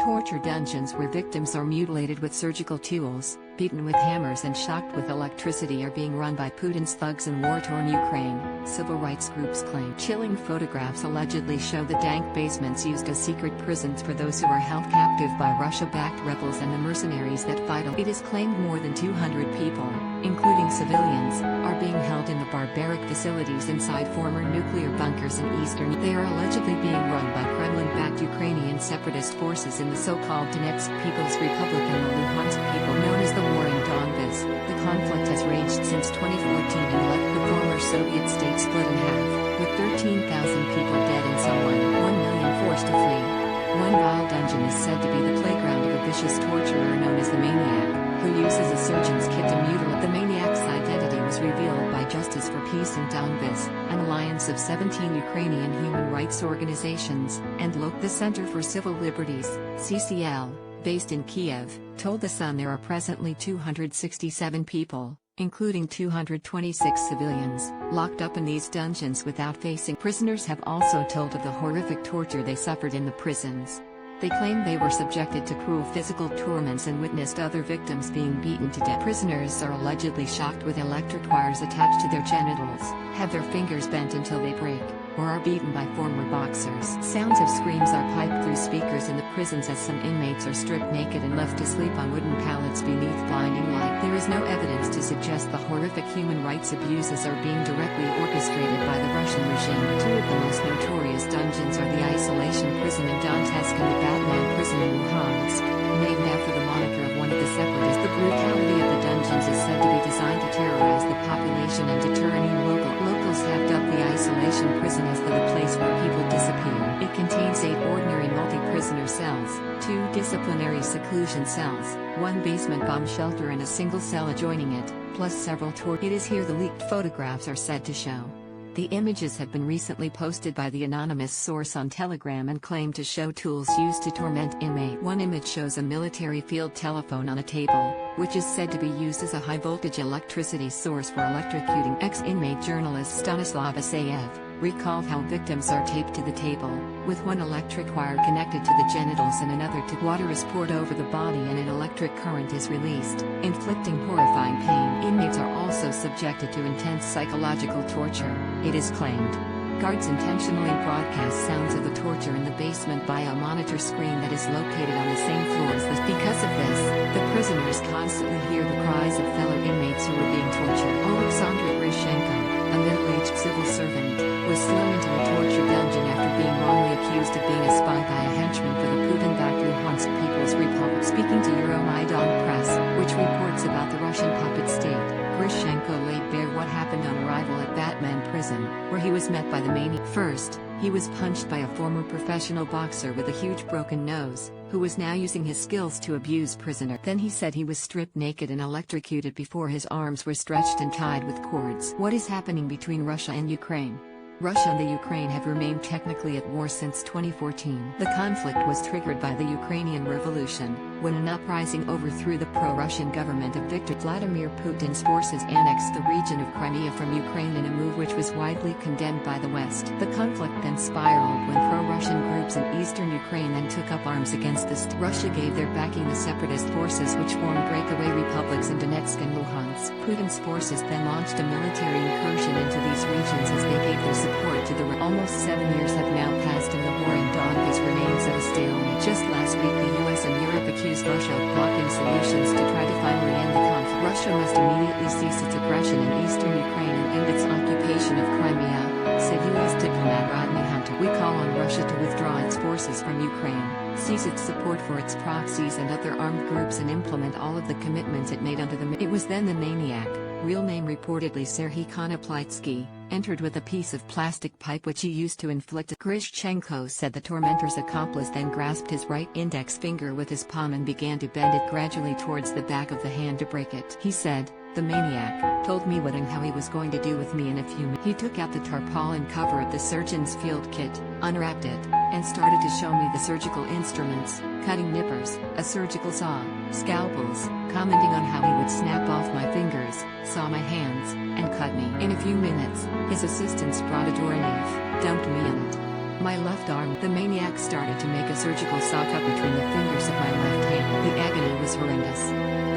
Torture dungeons where victims are mutilated with surgical tools, beaten with hammers and shocked with electricity are being run by Putin's thugs in war-torn Ukraine, civil rights groups claim. Chilling photographs allegedly show the dank basements used as secret prisons for those who are held captive by Russia-backed rebels and the mercenaries that fight them. It is claimed more than 200 people, including civilians, are being held in the barbaric facilities inside former nuclear bunkers in eastern. They are allegedly being run by Kremlin-backed Ukrainian separatist forces in the so-called Donetsk People's Republic and the Luhansk people known as the war in Donbas. The conflict has raged since 2014 and left the former Soviet state split in half, with 13,000 people dead and some 1 million forced to flee. One vile dungeon is said to be the playground of a vicious torturer known as the Maniac, who uses a surgeon's kit to mutilate. The Maniac's identity was revealed by Justice for Peace in Donbas, an alliance of 17 Ukrainian human rights organizations, and the Center for Civil Liberties, CCL, based in Kiev, told The Sun there are presently 267 people, including 226 civilians, locked up in these dungeons without facing. Prisoners have also told of the horrific torture they suffered in the prisons. They claim they were subjected to cruel physical torments and witnessed other victims being beaten to death. Prisoners are allegedly shocked with electric wires attached to their genitals, have their fingers bent until they break, or are beaten by former boxers. Sounds of screams are piped through speakers in the prisons as some inmates are stripped naked and left to sleep on wooden pallets beneath blinding light. There is no evidence to suggest the horrific human rights abuses are being directly orchestrated by the Russian regime. Two of the most notorious dungeons are the isolation prison in Donetsk and the Batman prison in Luhansk, named after the moniker of one of the separatists. The brutality of the dungeons is said to be designed to terrorize the population and deter any locals have dubbed the isolation prison as the place where people disappear. It contains 8 ordinary multi-prisoner cells, 2 disciplinary seclusion cells, 1 basement bomb shelter and a single cell adjoining it, plus several torture. It is here the leaked photographs are said to show. The images have been recently posted by the anonymous source on Telegram and claim to show tools used to torment inmates. One image shows a military field telephone on a table, which is said to be used as a high-voltage electricity source for electrocuting. Ex-inmate journalist Stanislav Asayev recalled how victims are taped to the table, with one electric wire connected to the genitals and another to water is poured over the body and an electric current is released, inflicting horrifying pain. Inmates are also subjected to intense psychological torture, it is claimed. Guards intentionally broadcast sounds of the torture in the basement via a monitor screen that is located on the same floor as this. Because of this, the prisoners constantly hear the cries of fellow inmates who are being tortured. Alexander Grishenko, a middle-aged civil servant, was slung into a torture dungeon after being wrongly accused of being a spy by a henchman for the Putin-backed Luhansk People's Republic. Speaking to Euromaidan Press, which reports about the Russian puppet state, Grishenko laid bare what happened on arrival at Batman prison, where he was met by the Maniac. First, he was punched by a former professional boxer with a huge broken nose, who was now using his skills to abuse prisoners. Then he said he was stripped naked and electrocuted before his arms were stretched and tied with cords. What is happening between Russia and Ukraine? Russia and the Ukraine have remained technically at war since 2014. The conflict was triggered by the Ukrainian Revolution, when an uprising overthrew the pro-Russian government of Viktor Vladimir Putin's forces annexed the region of Crimea from Ukraine in a move which was widely condemned by the West. The conflict then spiraled when pro-Russian groups in eastern Ukraine then took up arms against the state. Russia gave their backing the separatist forces which formed breakaway republics in Donetsk and Luhansk. Putin's forces then launched a military incursion into these regions as they gave their support to the Almost 7 years have now passed and the war in Donbas remains at a stalemate. Just last week the US and Europe accused Russia of blocking solutions to try to finally end the conflict. Russia must immediately cease its aggression in eastern Ukraine and end its occupation of Crimea, said US diplomat Rodney Hunter. We call on Russia to withdraw its forces from Ukraine, cease its support for its proxies and other armed groups and implement all of the commitments it made under the It was then the Maniac, real name reportedly Serhiy Konoplitsky, entered with a piece of plastic pipe which he used to inflict. Grishenko said the tormentor's accomplice then grasped his right index finger with his palm and began to bend it gradually towards the back of the hand to break it. He said, "The maniac told me what and how he was going to do with me in a few minutes. He took out the tarpaulin cover of the surgeon's field kit, unwrapped it, and started to show me the surgical instruments, cutting nippers, a surgical saw, scalpels, commenting on how he would snap off my fingers, saw my hands, and cut me. In a few minutes, his assistants brought a door knife, dumped me in it. My left arm." The maniac started to make a surgical saw cut between the fingers horrendous.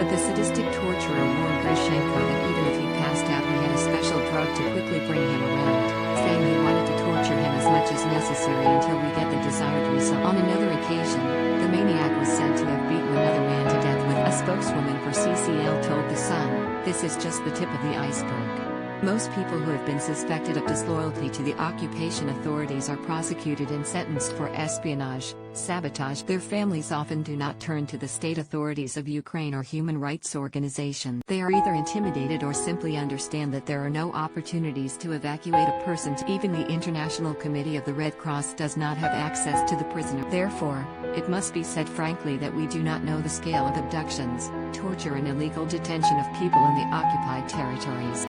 But the sadistic torturer warned Grishenko that even if he passed out, he had a special drug to quickly bring him around, saying he wanted to torture him as much as necessary until we get the desired result. On another occasion, the maniac was said to have beaten another man to death with a spokeswoman for CCL told The Sun, "This is just the tip of the iceberg." Most people who have been suspected of disloyalty to the occupation authorities are prosecuted and sentenced for espionage, sabotage. Their families often do not turn to the state authorities of Ukraine or human rights organizations. They are either intimidated or simply understand that there are no opportunities to evacuate a person. Even the International Committee of the Red Cross does not have access to the prisoner. Therefore, it must be said frankly that we do not know the scale of abductions, torture and illegal detention of people in the occupied territories.